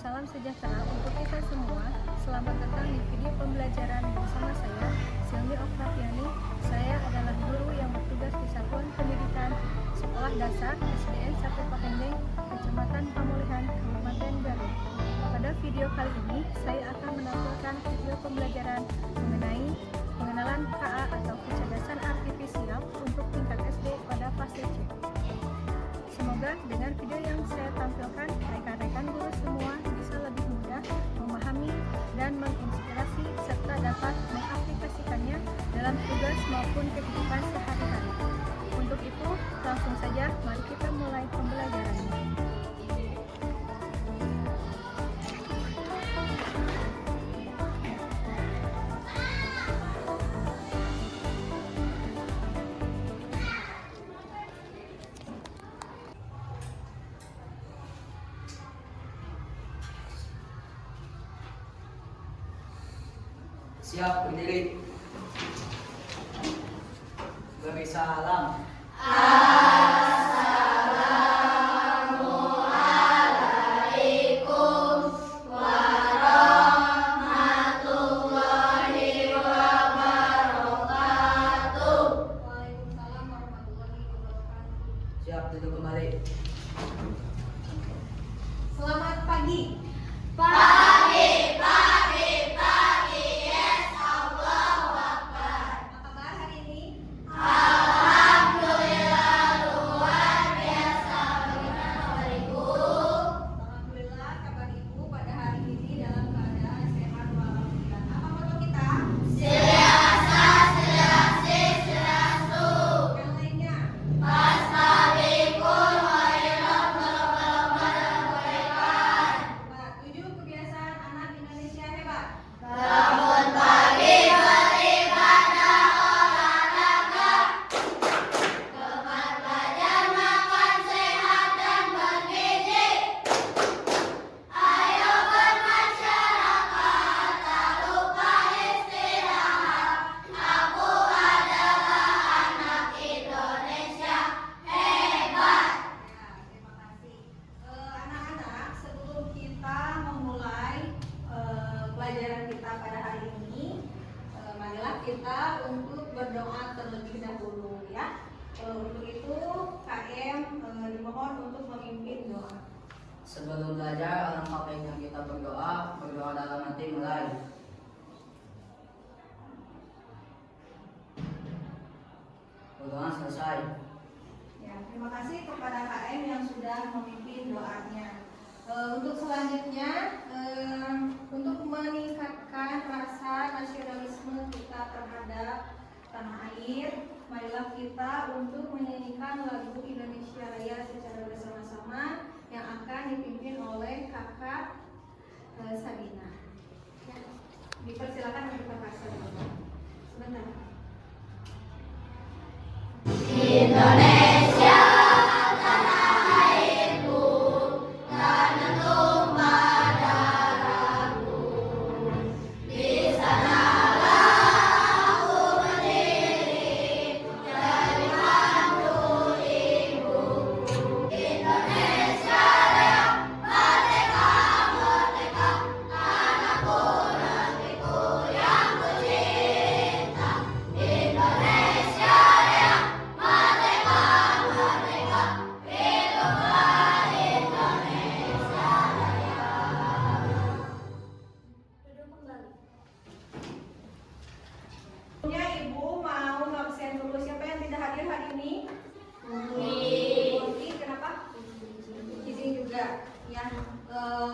salam sejahtera untuk kita semua. Selamat datang di video pembelajaran bersama saya, Silmi Oktaviani. Saya adalah guru yang bertugas di Satuan Pendidikan Sekolah Dasar SDN 1 Patendeng, Kecamatan Pamulihan, Kabupaten Garut. Pada video kali ini, saya akan menampilkan video pembelajaran mengenai pengenalan KA atau kecerdasan artifisial untuk tingkat SD pada fase C. Semoga dengan video yang saya tampilkan, rekan-rekan guru semua bisa lebih mudah memahami dan menginspirasi serta dapat mengaplikasikannya dalam tugas maupun kehidupan sehari-hari. Untuk itu, langsung saja mari kita mulai pembelajarannya. Siap berdiri. Beri salam. Assalamualaikum warahmatullahi wabarakatuh. Waalaikumsalam warahmatullahi wabarakatuh. Siap duduk kembali. Selamat pagi. Pagi, yes, Allahu Akbar. Apa kabar hari ini? Alhamdulillah luar biasa. Bagaimana Ibu? Alhamdulillah kabar Ibu pada hari ini dalam keadaan sehat walafiat. Apa foto kita? Selaasa, selasi, selasu. Yang lainnya? Fastabiqul khairat, berlomba-lomba dalam kebaikan. 7 kebiasaan anak Indonesia hebat. Bangun pagi beribadah olahraga, tepat belajar makan sehat dan bergizi. Ayo bermasyarakat, tak lupa istirahat. Aku adalah anak Indonesia hebat. Ya, terima kasih. Anak-anak, sebelum kita memulai pelajaran kita pada hari ini, marilah kita untuk berdoa terlebih dahulu ya. Untuk itu KM dimohon untuk memimpin doa. Sebelum belajar, alangkah baiknya kita berdoa dalam hati mulai. Berdoa selesai. Ya, terima kasih kepada KM yang sudah memimpin doanya. Untuk selanjutnya, untuk meningkatkan rasa nasionalisme kita terhadap tanah air, marilah kita untuk menyanyikan lagu Indonesia Raya secara bersama-sama yang akan dipimpin oleh Kakak Sabina. Ya, dipersilakan untuk Kakak Sabina. Sebentar. Indonesia tanah airku, tanah tumpah darahku. Di sanalah aku berdiri, jadi mantu ibu. Indonesia Raya, merdeka, merdeka, tanahku negeriku yang ku cinta. Indonesia Raya, merdeka, merdeka, hiduplah Indonesia Raya. Duduk kembali. Sebelumnya Ibu mau ngabsen dulu. Siapa yang tidak hadir hari ini? Mungkin kenapa? Izin juga. Ya,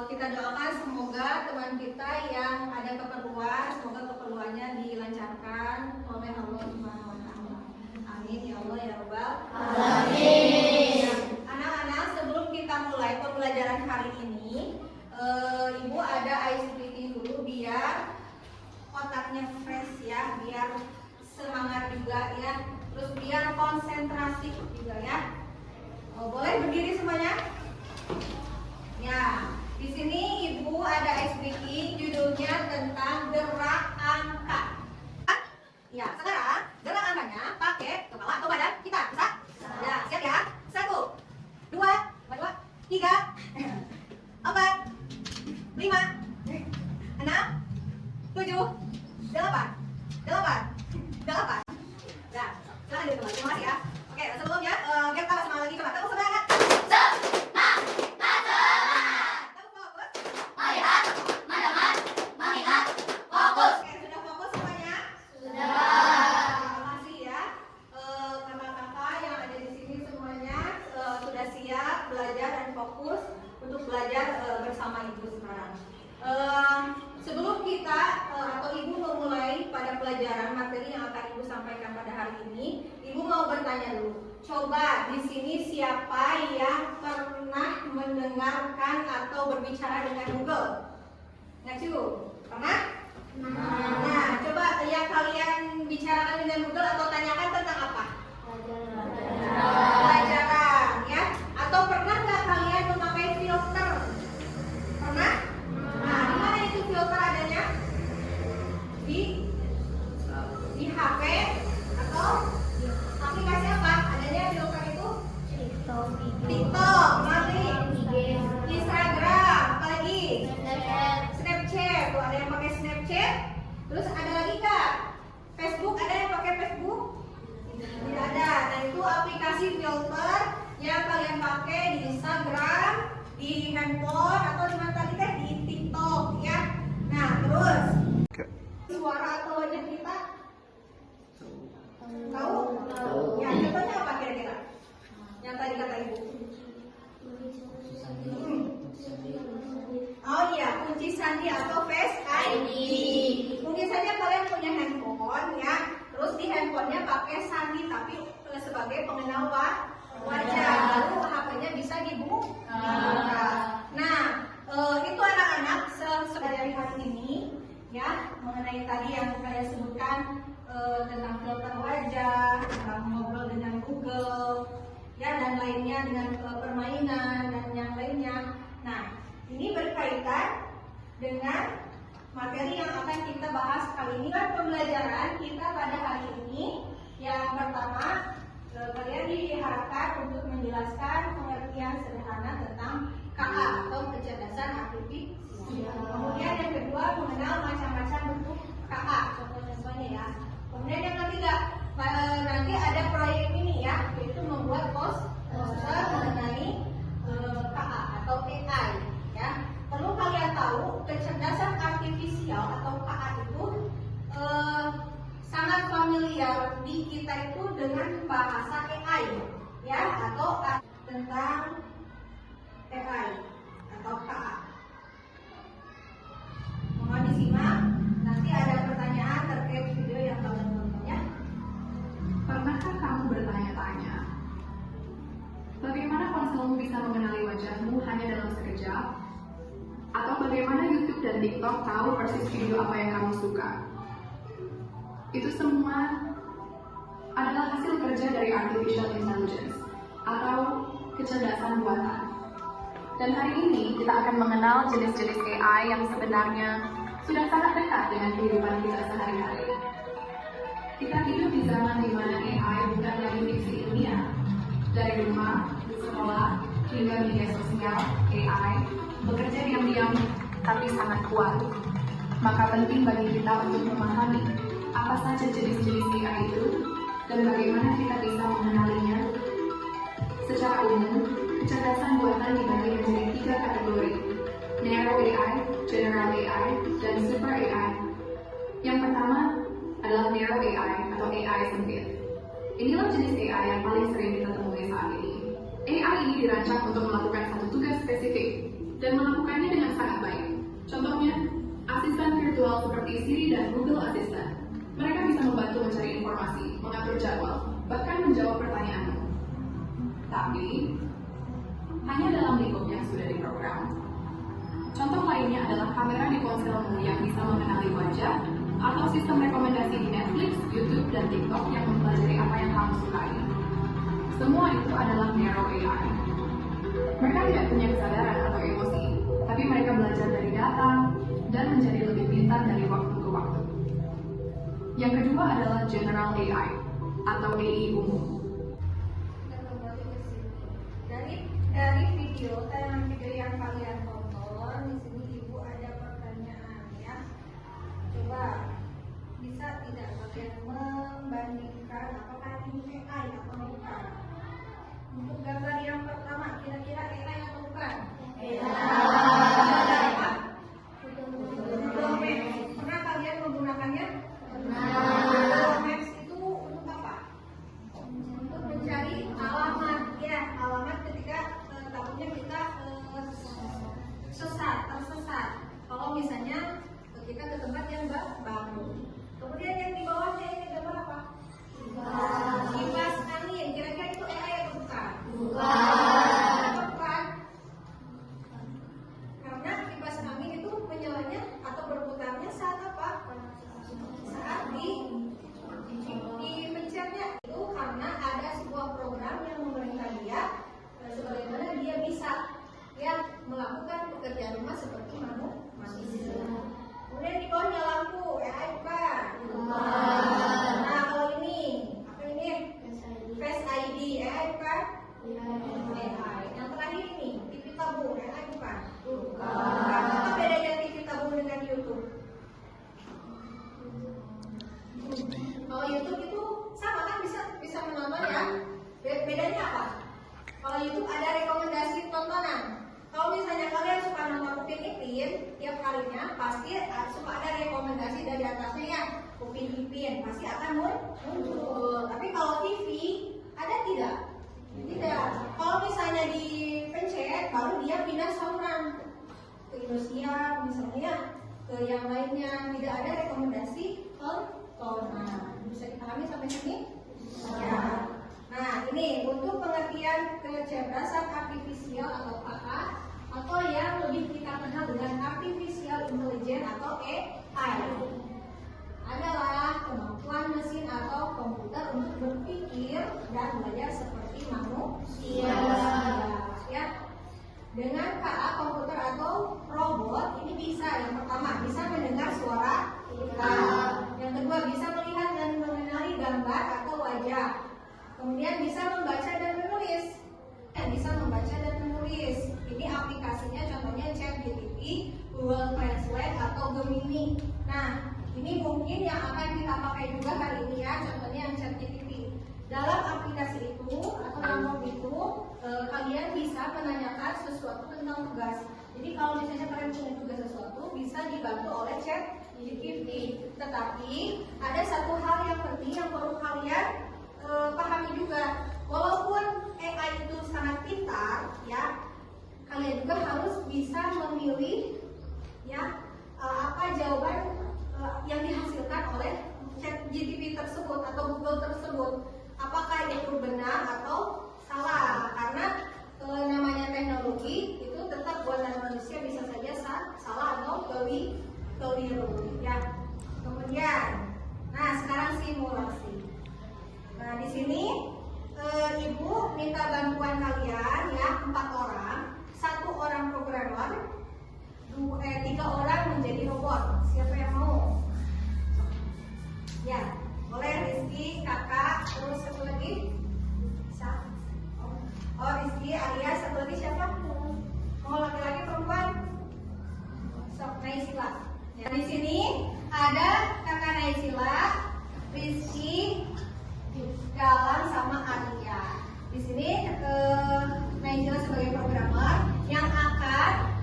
kita doakan semoga teman kita yang ada keperluan, semoga keperluannya dilancarkan oleh Allah Subhanahu wa taala. Amin ya Allah ya Rabbal Amin. Ya, anak-anak, sebelum kita mulai pembelajaran hari ini, Ibu ada ice breathing dulu biar otaknya fresh ya, biar semangat juga ya, terus biar konsentrasi juga ya. Boleh berdiri semuanya? Ya, di sini Ibu ada ice breaking, judulnya tentang gerak angka. Ya, sekarang gerak angkanya pakai kepala atau badan kita, bisa? Ya, siap ya? 1, 2, 3, 4, Nah, silakan teman-teman. Terima kasih ya. Oke, sebelumnya kita semangat lagi, coba tepuk semangat. Tepuk fokus. Melihat, mendengar, mengingat, fokus. Oke, sudah fokus semuanya? Sudah. Terima kasih ya. Kakak-kakak yang ada di sini semuanya sudah siap belajar dan fokus untuk belajar bersama Ibu sekarang. Sebelum kita atau Ibu memulai pada pelajaran materi yang akan Ibu sampaikan pada hari ini, Ibu mau bertanya dulu. Coba di sini siapa yang pernah mendengarkan atau berbicara dengan Google? Ngacu, pernah? Nah, coba yang kalian bicarakan dengan Google atau tanyakan tentang apa? Pelajaran, ya. Atau pernah nggak kalian memakai filter? Pernah? Nah, di mana itu filter adanya? Di HP atau aplikasi apa? Adanya filter itu? TikTok, nanti Instagram, apalagi? Snapchat. Tuh ada yang pakai Snapchat. Terus ada lagi kak? Facebook, ada yang pakai Facebook? Tidak ada. Nah, itu aplikasi filter yang kalian pakai di Instagram, di handphone atau di mana tadi teh di TikTok, ya. Nah, terus suara atau wajah kita tahu? Ya, contohnya apa kira-kira? Yang tadi kata ibu. Oh iya, kunci sandi atau Face ID. Mungkin saja kalian punya handphone ya, terus di handphonenya pakai sandi tapi sebagai pengenal wajah, lalu HP-nya bisa dibuka. Nah, itu anak-anak dari hari ini ya, mengenai tadi yang kalian sebutkan tentang filter wajah, tentang ngobrol dengan Google, ya dan lainnya dengan permainan dan yang lainnya. Nah, ini berkaitan dengan materi yang akan kita bahas kali ini. Pembelajaran kita pada hari ini yang pertama, kalian diharapkan untuk menjelaskan pengertian sederhana tentang KA atau kecerdasan artifisial. Kemudian yang kedua, mengenal macam-macam bentuk KA, contoh-contohnya ya. Kemudian yang ketiga, nanti ada proyek ini ya, yaitu membuat poster mengenai KA atau AI ya. Perlu kalian tahu kecerdasan artifisial atau KA itu sangat familiar di kita itu dengan bahasa AI ya, atau tentang AI atau KA. Mohon disimak, nanti ada pertanyaan terkait video yang kalian tonton ya. Pernahkah kamu bertanya-tanya, bagaimana ponselmu bisa mengenali wajahmu hanya dalam sekejap? Atau bagaimana YouTube dan TikTok tahu persis video apa yang kamu suka? Itu semua adalah hasil kerja dari artificial intelligence atau kecerdasan buatan. Dan hari ini kita akan mengenal jenis-jenis AI yang sebenarnya sudah sangat dekat dengan kehidupan kita sehari-hari. Kita hidup di zaman di mana AI bukan lagi fiksi ilmiah. Dari rumah, sekolah, hingga media sosial, AI bekerja diam-diam tapi sangat kuat. Maka penting bagi kita untuk memahami apa saja jenis-jenis AI itu dan bagaimana kita bisa mengenalinya. Secara umum, kecerdasan buatan dibagi menjadi 3 kategori: Narrow AI, General AI, dan Super AI. Yang pertama adalah Narrow AI atau AI sempit. Inilah jenis AI yang paling sering kita temui saat ini. AI ini dirancang untuk melakukan satu tugas spesifik dan melakukannya dengan sangat baik. Contohnya, asisten virtual seperti Siri dan Google Assistant. Mereka bisa membantu mencari informasi, mengatur jadwal, bahkan menjawab pertanyaanmu. Tapi, hanya dalam lingkup yang sudah diprogram. Contoh lainnya adalah kamera di ponselmu yang bisa mengenali wajah, atau sistem rekomendasi di Netflix, YouTube, dan TikTok yang mempelajari apa yang kamu sukai. Semua itu adalah Narrow AI. Mereka tidak punya kesadaran atau emosi, tapi mereka belajar dari data dan menjadi lebih pintar dari waktu ke waktu. Yang kedua adalah General AI atau AI umum. Dan kembali ke sini. Dari video, tayangan video yang kalian tonton, di sini ibu ada tiap harinya pasti suka ada rekomendasi dari atasnya ya, Upin Ipin pasti akan muncul. Tapi kalau TV ada tidak? Tidak. Kalau misalnya dipencet baru dia pindah saluran ke Indosiar misalnya, ke yang lainnya, tidak ada rekomendasi tontonan. Bisa dipahami sampai sini? Ya. Nah, ini untuk pengertian kecerdasan artifisial atau KA, atau yang lebih kita kenal dengan artificial intelligence atau AI, adalah kemampuan mesin atau komputer untuk berpikir dan belajar seperti manusia. Ya. Dengan KA, komputer atau robot ini bisa, yang pertama bisa mendengar suara kita, yang kedua bisa melihat dan mengenali gambar atau wajah, kemudian bisa membaca dan menulis. Ini aplikasinya contohnya ChatGPT, Google Translate atau Gemini. Nah, ini mungkin yang akan kita pakai juga hari ini ya, contohnya yang ChatGPT. Dalam aplikasi itu atau dalam itu kalian bisa menanyakan sesuatu tentang tugas. Jadi kalau misalnya kalian punya tugas sesuatu bisa dibantu oleh ChatGPT. Tetapi ada satu hal yang penting yang perlu kalian pahami juga. Walaupun AI itu sangat pintar, ya, kalian juga harus bisa memilih, ya, apa jawaban yang dihasilkan oleh ChatGPT tersebut atau Google tersebut. Apakah itu benar atau salah? Karena namanya teknologi itu tetap buatan manusia, bisa saja salah atau keliru, ya. Kemudian, nah sekarang simulasi. Nah di sini Ibu minta bantuan kalian ya, 4 orang, 1 orang programmer, 3 orang menjadi robot. Siapa yang mau? Ya, boleh Rizky, kakak, terus satu lagi? Bisa? Oh Rizky, Arya, satu lagi siapa? Mau laki-laki perempuan? Sok, Naisila. Ya, di sini ada kakak Naisila, Rizky, Galang sama Arya. Di sini Naisila sebagai programmer yang akan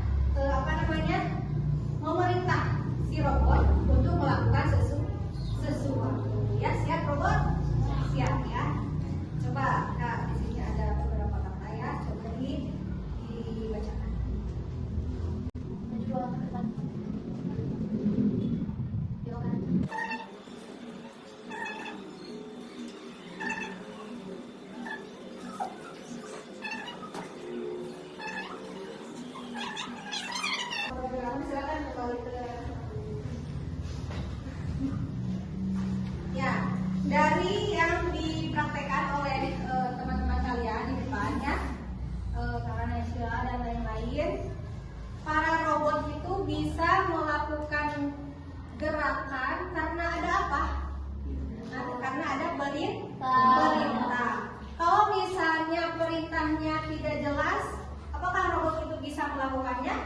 memerintah si robot untuk melakukan sesuatu. Ya, siap robot? Siap ya. Coba Kak, di sini ada beberapa kata ya. Coba dibacakan. Silakan kembali ke. Ya, dari yang dipraktekkan oleh teman-teman kalian di depan ya, Kak Naisila dan lain-lain, para robot itu bisa melakukan gerakan karena ada apa? Karena ada perintah. Kalau misalnya perintahnya tidak jelas, apakah robot itu bisa melakukannya?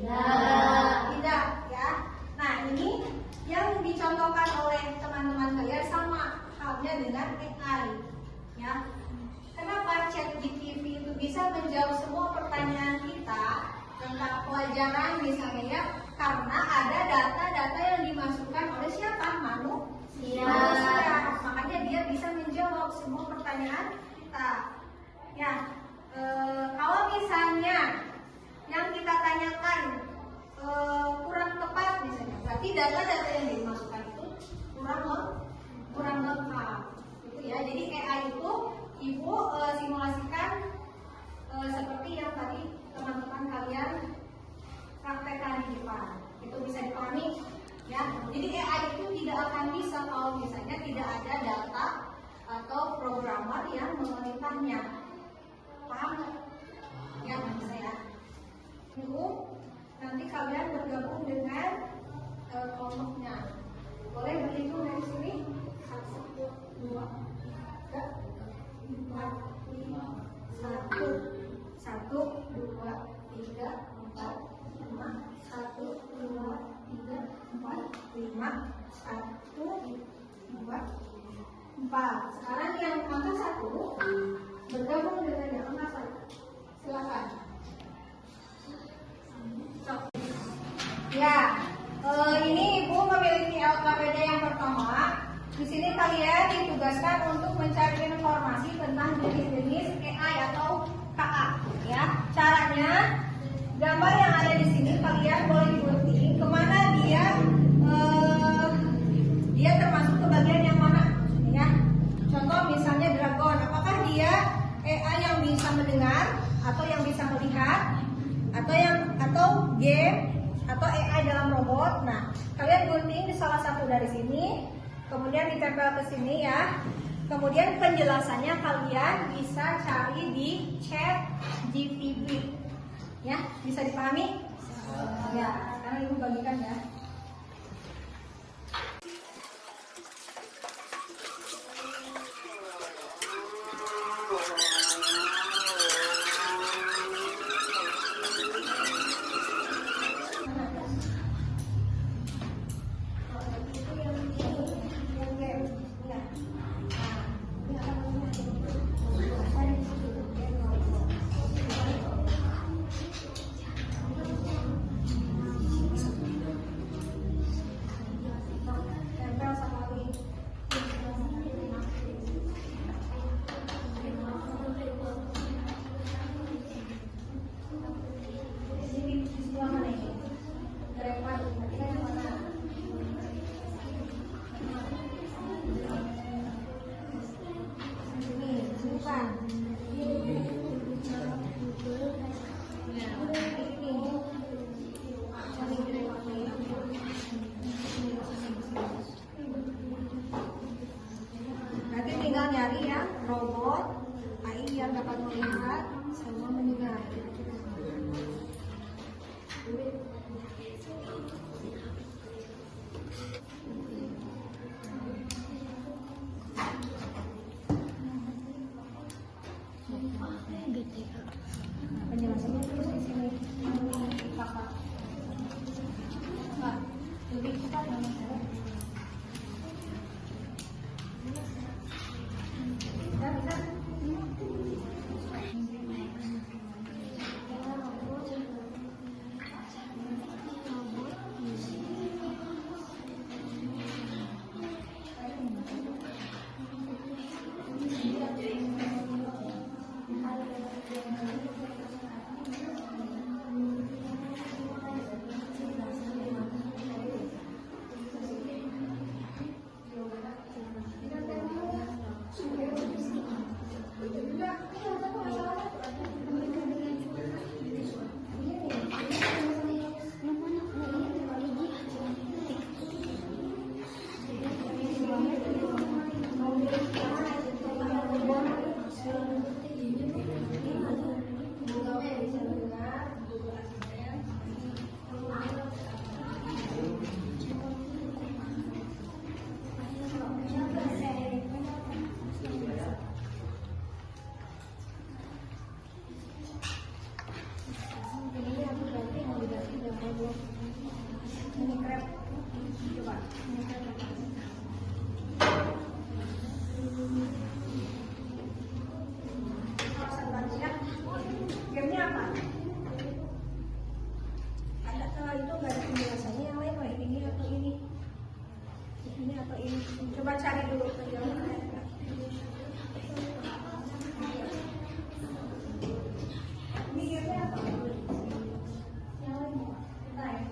Tidak ya. Nah ini yang dicontohkan oleh teman-teman kalian sama halnya dengan AI ya. Kenapa ChatGPT itu bisa menjawab semua pertanyaan kita tentang pelajaran misalnya ya? Karena ada data-data yang dimasukkan oleh siapa? Manusia. Makanya dia bisa menjawab semua pertanyaan kita ya. Kalau misalnya yang kita tanyakan kurang tepat misalnya, berarti data-data yang dimasukkan itu kurang lengkap gitu ya. Jadi AI itu Ibu simulasikan seperti yang tadi teman-teman kalian praktekkan di depan. Itu bisa dipahami ya. Jadi AI itu tidak akan bisa kalau misalnya tidak ada data atau programmer yang memerintahnya. Paham nggak? Ya, bisa ya. Nanti kalian bergabung dengan kelompoknya. Boleh berhitung dari sini? 1, 2, 3, 4, 5. 1, 2, 3, 4, 5. 1, 2, 3, 4, 5. 1, 2, 4. Sekarang yang angka 1 bergabung dengan yang angka 1. Silakan. Ya, ini Ibu memiliki LKPD yang pertama. Di sini kalian ditugaskan untuk mencari informasi tentang jenis-jenis AI atau KA. Ya, caranya gambar yang ada di sini kalian boleh gunting kemana dia termasuk ke bagian yang mana. Ya, contoh misalnya dragon. Apakah dia AI yang bisa mendengar atau yang bisa melihat atau game atau AI dalam robot. Nah, kalian gunting di salah satu dari sini, kemudian ditempel ke sini ya. Kemudian penjelasannya kalian bisa cari di chat GPT. Ya, bisa dipahami? Ya, sekarang Ibu bagikan ya. Nanti tinggal nyari ya robot AI yang dapat melihat sama mendengar. Penjelasannya terus di sini. Kakak. Mbak, lebih cepat nama saya. Ini krep. Coba. Ini krep. Gamenya apa? Ada itu nggak ada penjelasannya yang lain, ini atau ini? Ini atau ini? Coba cari dulu penjelasannya. Ini gamenya apa? Yang lain? Nah, ya.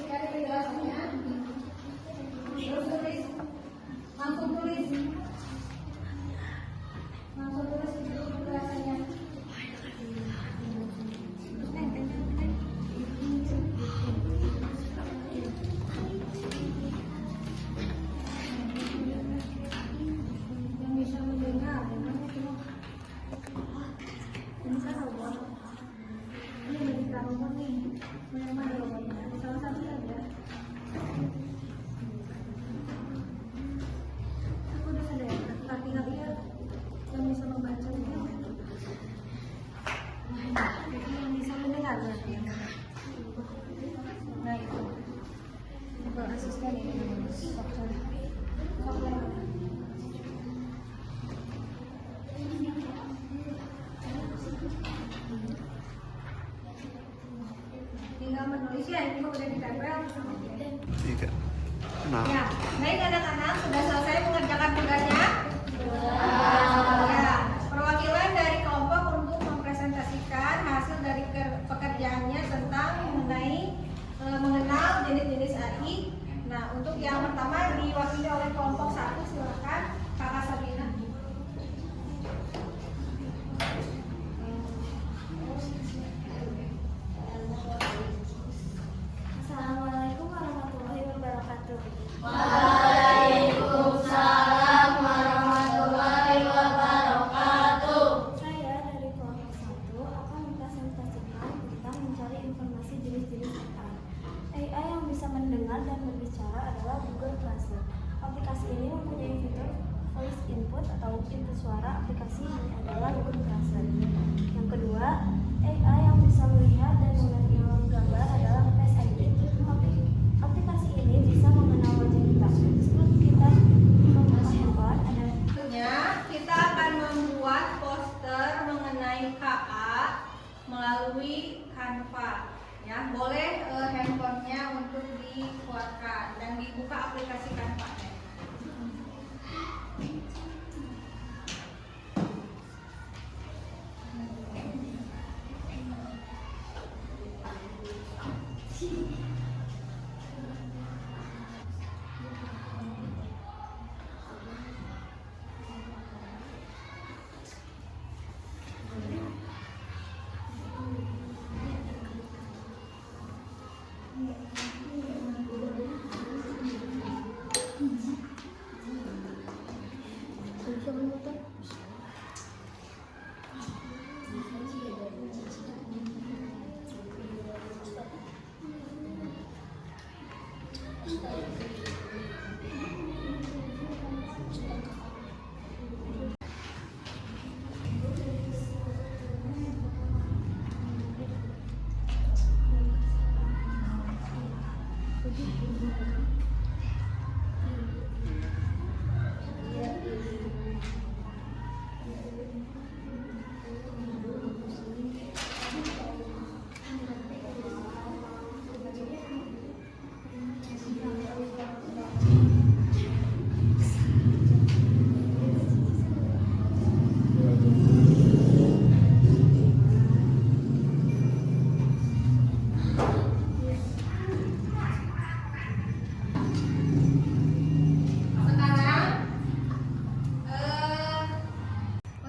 Cari penjelasannya. Terus tulis. Langsung tulis. Langsung tulis dulu penjelasannya. Yang bisa mendengar, ini kan robot. Ini jadi robot nih. Yang mana robotnya? Salah satu saja. Aku udah ada ya. Tinggal lihat yang bisa membaca ini. Yang bisa mendengar berarti. Nah itu. Google Assistant ini software. menulis ya, ini udah ditempel. Tiga. Nah. Ya, baik anak-anak, sudah selesai mengerjakan tugasnya? Ya, perwakilan dari kelompok untuk mempresentasikan hasil dari pekerjaannya tentang mengenal jenis-jenis AI. Nah, untuk yang pertama diwakili oleh kelompok 1, silakan Kakak Sabrina. Assalamualaikum warahmatullahi wabarakatuh. Waalaikumsalam warahmatullahi wabarakatuh. Saya dari kelompok 1 akan mempresentasikan tentang mencari informasi jenis-jenis AI. AI yang bisa mendengar dan berbicara adalah Google Translate. Aplikasi ini mempunyai fitur voice input atau input suara. Aplikasi ini adalah Google Translate. Yang kedua, AI yang bisa melihat dan mengenal gambar adalah Face ID. Aplikasi ini bisa mengenal wajah kita. Sebelum kita membuka handphone, ada Selanjutnya, kita akan membuat poster mengenai KA melalui Canva. Ya, boleh handphonenya untuk dikeluarkan dan dibuka aplikasi Canva-nya.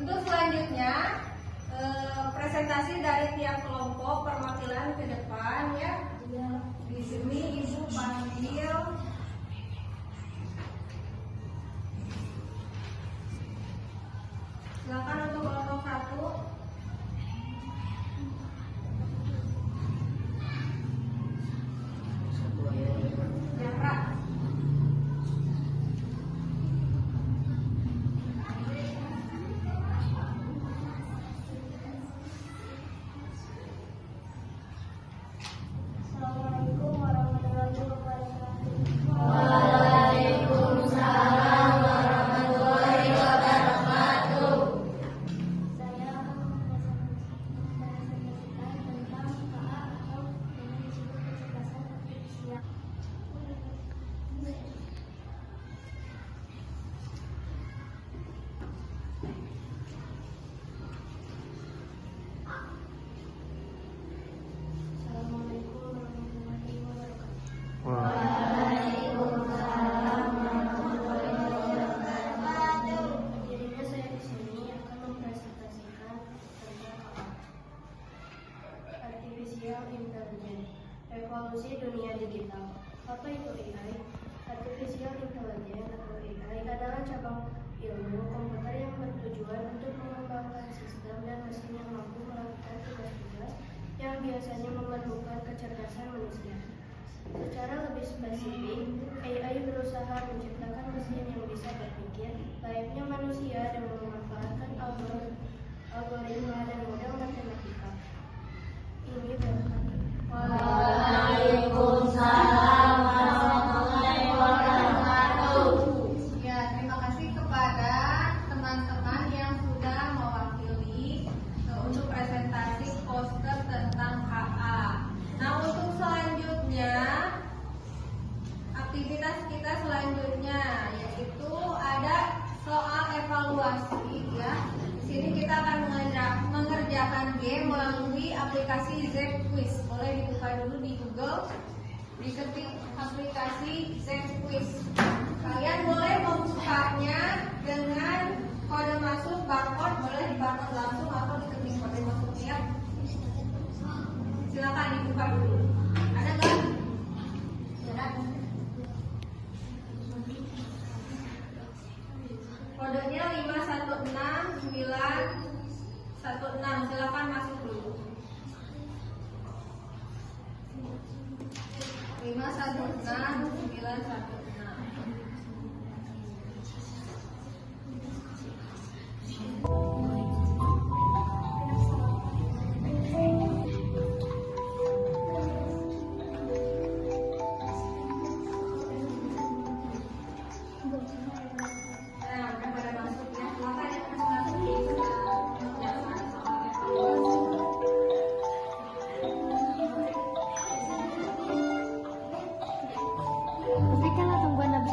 Untuk selanjutnya presentasi dari tiap kelompok perwakilan ke depan ya. Di sini Ibu panggil silakan untuk kelompok 1. Ya, Kak. Assalamualaikum warahmatullahi wabarakatuh. Waalaikumsalam warahmatullahi wabarakatuh. Saya akan mempresentasikan tentang KA atau yang disebut kecerdasan artifisial. Assalamualaikum warahmatullahi wabarakatuh. Waalaikumsalam warahmatullahi wabarakatuh. Dirinya saya di sini akan mempresentasikan tentang KA. Artificial Intelligence, revolusi dunia digital. Apa itu AI? Artificial Intelligence atau AI adalah cabang ilmu komputer yang bertujuan untuk mengembangkan sistem dan mesin yang mampu melakukan tugas-tugas yang biasanya memerlukan kecerdasan manusia. Secara lebih spesifik, AI berusaha menciptakan mesin yang bisa berpikir layaknya manusia dan memanfaatkan algoritma dan model matematika. Ini berarti Waalaikumsalam warahmatullahi wabarakatuh. Ya, terima kasih kepada teman-teman yang sudah mewakili untuk presentasi poster tentang HA. Nah, untuk selanjutnya aktivitas kita selanjutnya yaitu ada soal evaluasi ya. Di sini kita akan mengerjakan game melalui aplikasi Z-Quiz. Boleh dibuka dulu di Google, diketik aplikasi Z-Quiz. Kalian boleh membukanya dengan kode masuk barcode, boleh di barcode langsung atau diketik kode masuknya. Silakan dibuka dulu. Ada nggak? Ada. Kodenya 516916. Silakan masuk dulu. 516916. Nah, udah pada masuk ya. Silakan yang masih masuk bisa mengerjakan soal evaluasi. Berikan langsung buat Nabi.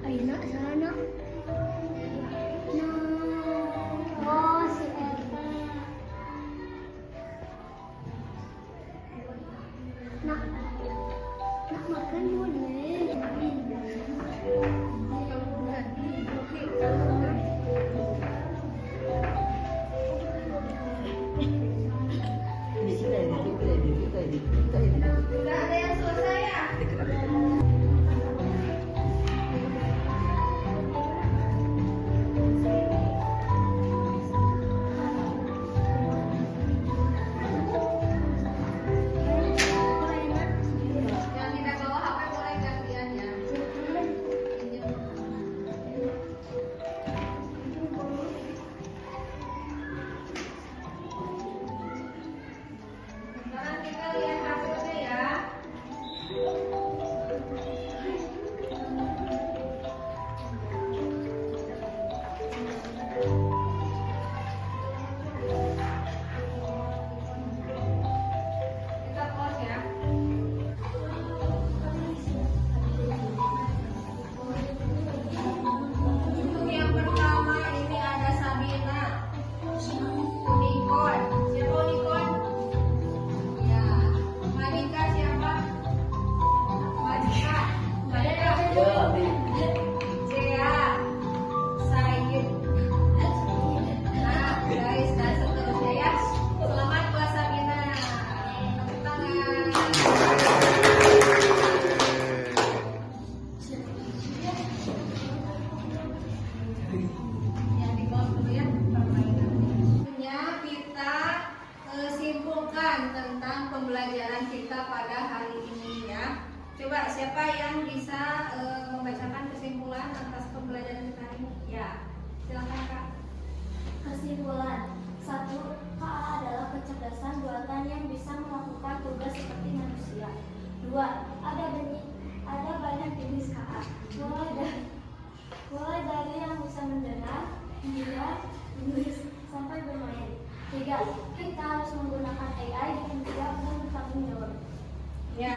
Aina sana. Oh, si Eva. Nak makan boleh. Sudah ada yang selesai ya? Yang tidak bawa HP boleh gantian ya. Sekarang kita lihat hasilnya ya. Kita pause ya. Untuk yang pertama ini ada Sabina, Unicorn. Siapa Unicorn? Ya. Madika siapa? Madika. Madika. Jea. Said. Nah, guys, dan seterusnya ya. Selamat kelas Sabina. Tepuk tangan. Ya, di bawah dulu ya permainannya. Kita simpulkan tentang pembelajaran kita pada hari ini ya. Coba siapa yang bisa membacakan kesimpulan atas pembelajaran kita hari ini? Ya, silakan Kak. Kesimpulan 1. KA adalah kecerdasan buatan yang bisa melakukan tugas seperti manusia. 2. Ada banyak jenis KA, mulai dari yang mendengar, hingga menulis sampai bermain. 3. Kita harus menggunakan AI dengan bijak dan bertanggung jawab. Ya,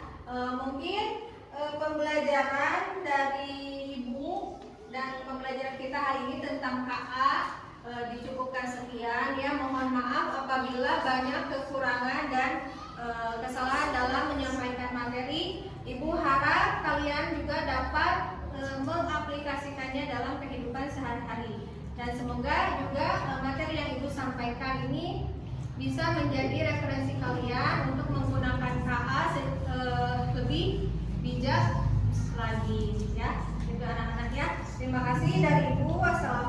mungkin pembelajaran dari Ibu dan pembelajaran kita hari ini tentang KA dicukupkan sekian ya. Mohon maaf apabila banyak kekurangan dan kesalahan dalam menyampaikan materi. Ibu harap kalian juga dapat mengaplikasikannya dalam kehidupan sehari-hari. Dan semoga juga materi yang Ibu sampaikan ini bisa menjadi referensi kalian untuk menggunakan KA lebih bijak lagi ya. Itu anak-anak ya. Terima kasih dari Ibu. Wassalamualaikum.